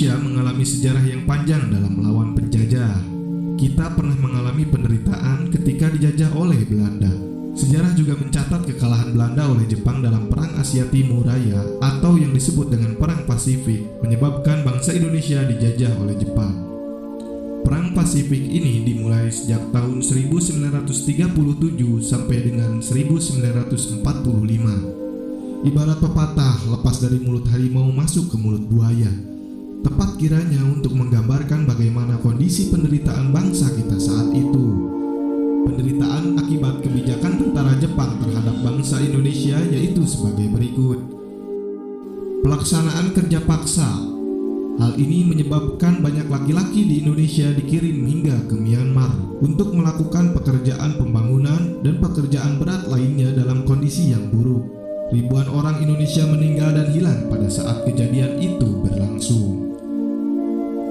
Indonesia mengalami sejarah yang panjang dalam melawan penjajah. Kita pernah mengalami penderitaan ketika dijajah oleh Belanda. Sejarah juga mencatat kekalahan Belanda oleh Jepang dalam Perang Asia Timur Raya atau yang disebut dengan Perang Pasifik, menyebabkan bangsa Indonesia dijajah oleh Jepang. Perang Pasifik ini dimulai sejak tahun 1937 sampai dengan 1945. Ibarat pepatah lepas dari mulut harimau masuk ke mulut buaya. Tepat kiranya untuk menggambarkan bagaimana kondisi penderitaan bangsa kita saat itu. Penderitaan akibat kebijakan tentara Jepang terhadap bangsa Indonesia yaitu sebagai berikut. Pelaksanaan kerja paksa. Hal ini menyebabkan banyak laki-laki di Indonesia dikirim hingga ke Myanmar untuk melakukan pekerjaan pembangunan dan pekerjaan berat lainnya dalam kondisi yang buruk. Ribuan orang Indonesia meninggal dan hilang pada saat kejadian itu berlangsung.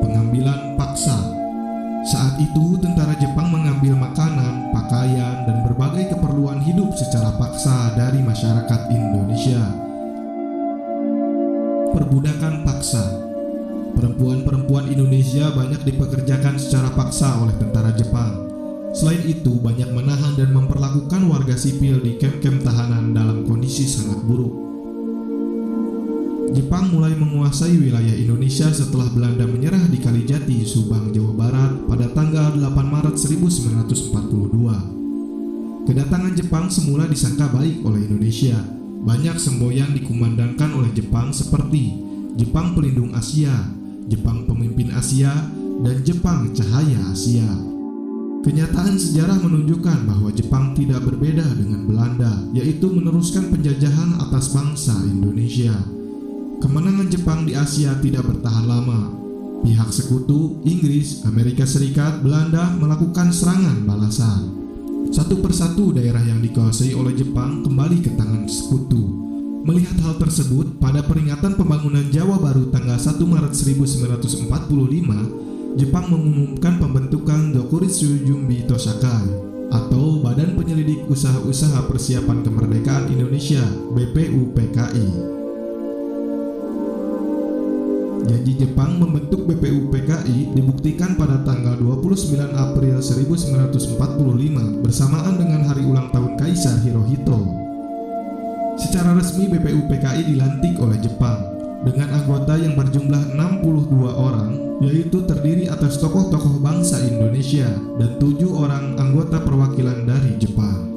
Pengambilan paksa. Saat itu tentara Jepang mengambil makanan, pakaian, dan berbagai keperluan hidup secara paksa dari masyarakat Indonesia. Perbudakan paksa. Perempuan-perempuan Indonesia banyak dipekerjakan secara paksa oleh tentara Jepang. Selain itu, banyak menahan dan memperlakukan warga sipil di kem-kem tahanan dalam kondisi sangat buruk. Jepang mulai menguasai wilayah Indonesia setelah Belanda menyerah di Kalijati, Subang, Jawa Barat pada tanggal 8 Maret 1942. Kedatangan Jepang semula disangka baik oleh Indonesia. Banyak semboyan dikumandangkan oleh Jepang seperti Jepang Pelindung Asia, Jepang Pemimpin Asia, dan Jepang Cahaya Asia. Kenyataan sejarah menunjukkan bahwa Jepang tidak berbeda dengan Belanda, yaitu meneruskan penjajahan atas bangsa Indonesia. Kemenangan Jepang di Asia tidak bertahan lama. Pihak sekutu, Inggris, Amerika Serikat, Belanda melakukan serangan balasan. Satu persatu daerah yang dikuasai oleh Jepang kembali ke tangan sekutu. Melihat hal tersebut, pada peringatan pembangunan Jawa Baru tanggal 1 Maret 1945, Jepang mengumumkan pembentukan Dokuritsu Jumbi Tosakai atau Badan Penyelidik Usaha-Usaha Persiapan Kemerdekaan Indonesia (BPUPKI). Janji Jepang membentuk BPUPKI dibuktikan pada tanggal 29 April 1945 bersamaan dengan hari ulang tahun Kaisar Hirohito. Secara resmi BPUPKI dilantik oleh Jepang dengan anggota yang berjumlah 62 orang, yaitu terdiri atas tokoh-tokoh bangsa Indonesia dan 7 orang anggota perwakilan dari Jepang.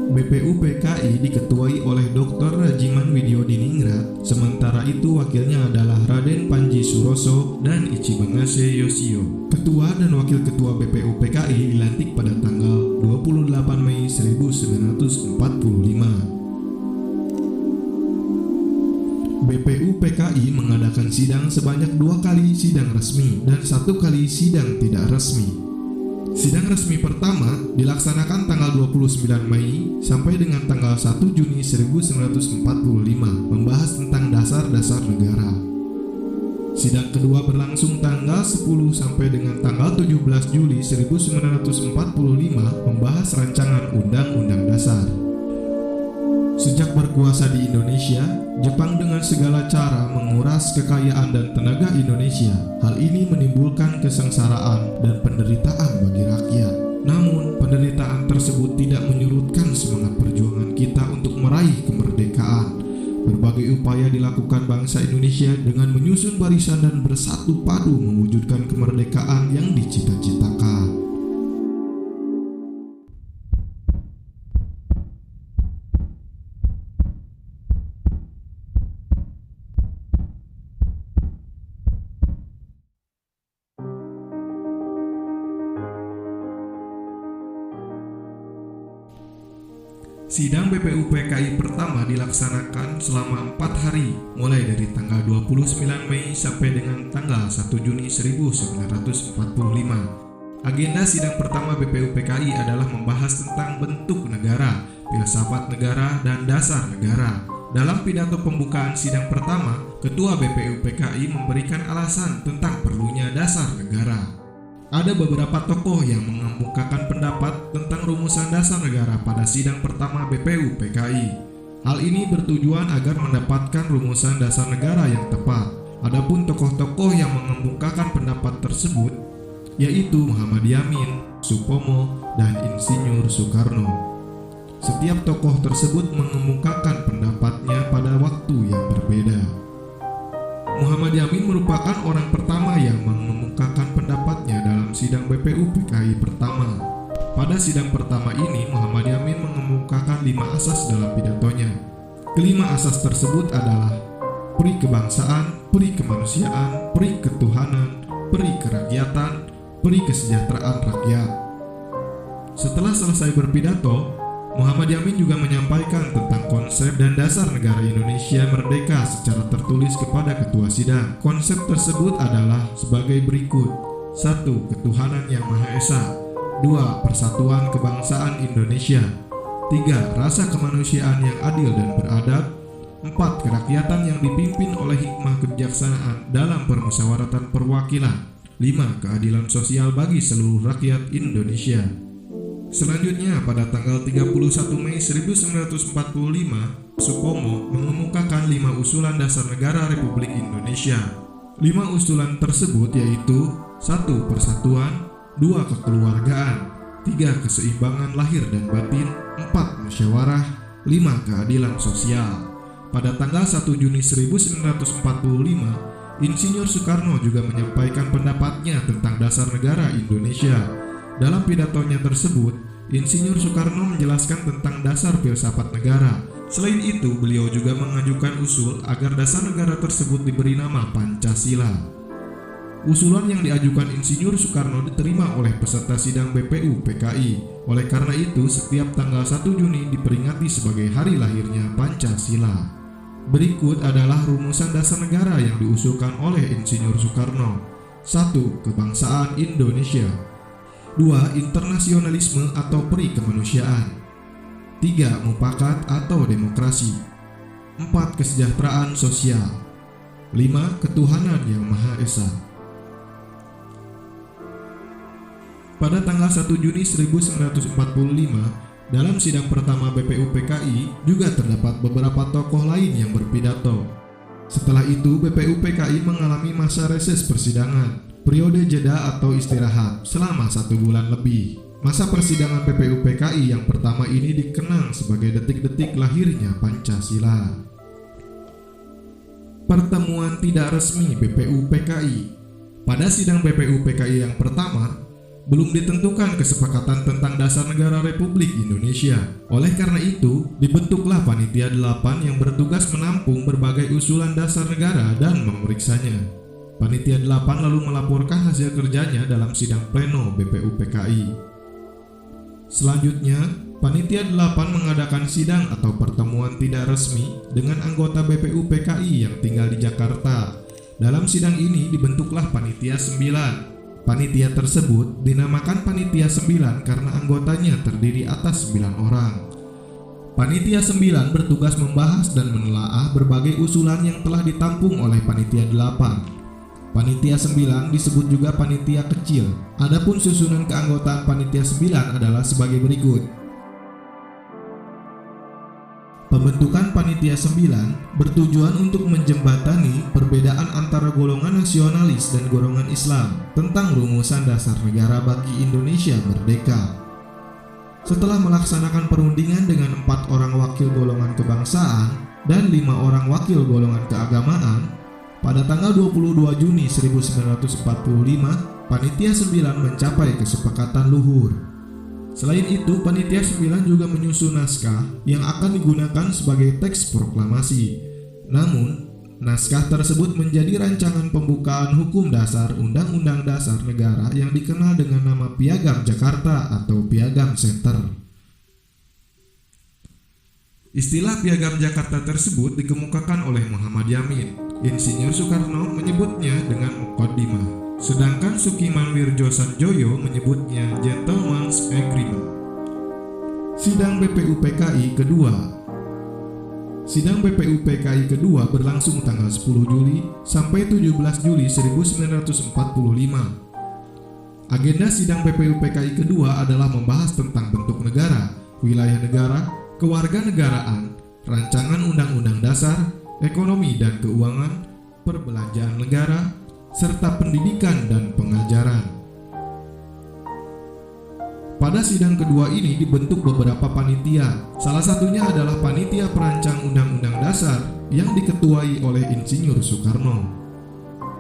BPUPKI diketuai oleh Dr. Rajiman Widyodiningrat, sementara itu wakilnya adalah Raden Panji Suroso dan Ichibangase Yoshio. Ketua dan wakil ketua BPUPKI dilantik pada tanggal 28 Mei 1945. BPUPKI mengadakan sidang sebanyak 2 kali sidang resmi dan 1 kali sidang tidak resmi. Sidang resmi pertama dilaksanakan tanggal 29 Mei sampai dengan tanggal 1 Juni 1945 membahas tentang dasar-dasar negara. Sidang kedua berlangsung tanggal 10 sampai dengan tanggal 17 Juli 1945 membahas rancangan Undang-Undang Dasar. Sejak berkuasa di Indonesia, Jepang dengan segala cara menguras kekayaan dan tenaga Indonesia. Hal ini menimbulkan kesengsaraan dan penderitaan bagi rakyat. Namun, penderitaan tersebut tidak menyurutkan semangat perjuangan kita untuk meraih kemerdekaan. Berbagai upaya dilakukan bangsa Indonesia dengan menyusun barisan dan bersatu padu mewujudkan kemerdekaan yang dicita-citakan. Sidang BPUPKI pertama dilaksanakan selama 4 hari, mulai dari tanggal 29 Mei sampai dengan tanggal 1 Juni 1945. Agenda sidang pertama BPUPKI adalah membahas tentang bentuk negara, filsafat negara, dan dasar negara. Dalam pidato pembukaan sidang pertama, Ketua BPUPKI memberikan alasan tentang perlunya dasar negara. Ada beberapa tokoh yang mengemukakan pendapat tentang rumusan dasar negara pada sidang pertama BPUPKI. Hal ini bertujuan agar mendapatkan rumusan dasar negara yang tepat. Adapun tokoh-tokoh yang mengemukakan pendapat tersebut yaitu Muhammad Yamin, Supomo, dan Insinyur Soekarno. Setiap tokoh tersebut mengemukakan pendapatnya pada waktu yang berbeda. Muhammad Yamin merupakan orang pertama yang mengemukakan pendapatnya dalam sidang BPUPKI pertama. Pada sidang pertama ini, Muhammad Yamin mengemukakan 5 asas dalam pidatonya. Kelima asas tersebut adalah peri kebangsaan, peri kemanusiaan, peri ketuhanan, peri kerakyatan, peri kesejahteraan rakyat. Setelah selesai berpidato, Muhammad Yamin juga menyampaikan tentang konsep dan dasar negara Indonesia merdeka secara tertulis kepada ketua sidang. Konsep tersebut adalah sebagai berikut: 1. Ketuhanan yang Maha Esa. 2. Persatuan kebangsaan Indonesia. 3. Rasa kemanusiaan yang adil dan beradab. 4. Kerakyatan yang dipimpin oleh hikmah kebijaksanaan dalam permusyawaratan perwakilan. 5. Keadilan sosial bagi seluruh rakyat Indonesia. Selanjutnya, pada tanggal 31 Mei 1945, Supomo mengemukakan 5 usulan dasar negara Republik Indonesia. 5 usulan tersebut yaitu: 1. Persatuan, 2. Kekeluargaan, 3. Keseimbangan lahir dan batin, 4. Musyawarah, 5. Keadilan sosial. Pada tanggal 1 Juni 1945, Insinyur Soekarno juga menyampaikan pendapatnya tentang dasar negara Indonesia. Dalam pidatonya tersebut, Insinyur Soekarno menjelaskan tentang dasar filsafat negara. Selain itu, beliau juga mengajukan usul agar dasar negara tersebut diberi nama Pancasila. Usulan yang diajukan Insinyur Soekarno diterima oleh peserta sidang BPUPKI. Oleh karena itu, setiap tanggal 1 Juni diperingati sebagai hari lahirnya Pancasila. Berikut adalah rumusan dasar negara yang diusulkan oleh Insinyur Soekarno. 1. Kebangsaan Indonesia. 2. Internasionalisme atau peri kemanusiaan. 3. Mufakat atau demokrasi. 4. Kesejahteraan sosial. 5. Ketuhanan yang Maha Esa. Pada tanggal 1 Juni 1945, dalam sidang pertama BPUPKI juga terdapat beberapa tokoh lain yang berpidato. Setelah itu, BPUPKI mengalami masa reses persidangan, periode jeda atau istirahat selama 1 bulan lebih. Masa persidangan BPUPKI yang pertama ini dikenang sebagai detik-detik lahirnya Pancasila. Pertemuan tidak resmi BPUPKI. Pada sidang BPUPKI yang pertama, belum ditentukan kesepakatan tentang dasar negara Republik Indonesia. Oleh karena itu, dibentuklah Panitia 8 yang bertugas menampung berbagai usulan dasar negara dan memeriksanya. Panitia 8 lalu melaporkan hasil kerjanya dalam sidang pleno BPUPKI. Selanjutnya, Panitia 8 mengadakan sidang atau pertemuan tidak resmi dengan anggota BPUPKI yang tinggal di Jakarta. Dalam sidang ini dibentuklah Panitia 9. Panitia tersebut dinamakan Panitia 9 karena anggotanya terdiri atas 9 orang. Panitia 9 bertugas membahas dan menelaah berbagai usulan yang telah ditampung oleh Panitia 8. Panitia 9 disebut juga Panitia Kecil. Adapun susunan keanggotaan Panitia 9 adalah sebagai berikut. Pembentukan Panitia 9 bertujuan untuk menjembatani perbedaan antara golongan nasionalis dan golongan Islam tentang rumusan dasar negara bagi Indonesia merdeka. Setelah melaksanakan perundingan dengan 4 orang wakil golongan kebangsaan dan 5 orang wakil golongan keagamaan, pada tanggal 22 Juni 1945, Panitia 9 mencapai kesepakatan luhur. Selain itu, Panitia 9 juga menyusun naskah yang akan digunakan sebagai teks proklamasi. Namun, naskah tersebut menjadi rancangan pembukaan hukum dasar Undang-Undang Dasar Negara yang dikenal dengan nama Piagam Jakarta atau Piagam Center. Istilah Piagam Jakarta tersebut dikemukakan oleh Muhammad Yamin. Insinyur Soekarno menyebutnya dengan Muqaddimah. Sedangkan Sukiman Wirjosanjoyo menyebutnya Gentleman's Agreement. Sidang BPUPKI kedua. Sidang BPUPKI kedua berlangsung tanggal 10 Juli sampai 17 Juli 1945. Agenda sidang BPUPKI kedua adalah membahas tentang bentuk negara, wilayah negara, kewarganegaraan, rancangan undang-undang dasar, ekonomi dan keuangan, perbelanjaan negara, serta pendidikan dan pengajaran. Pada sidang kedua ini dibentuk beberapa panitia. Salah satunya adalah Panitia Perancang Undang-Undang Dasar yang diketuai oleh Insinyur Soekarno.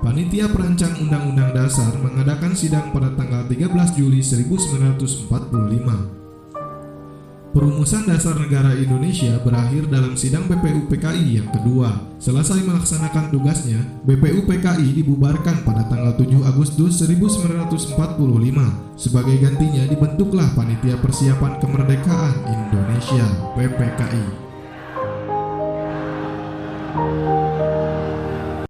Panitia Perancang Undang-Undang Dasar mengadakan sidang pada tanggal 13 Juli 1945. Perumusan Dasar Negara Indonesia berakhir dalam sidang BPUPKI yang kedua. Selesai melaksanakan tugasnya, BPUPKI dibubarkan pada tanggal 7 Agustus 1945. Sebagai gantinya dibentuklah Panitia Persiapan Kemerdekaan Indonesia (PPKI).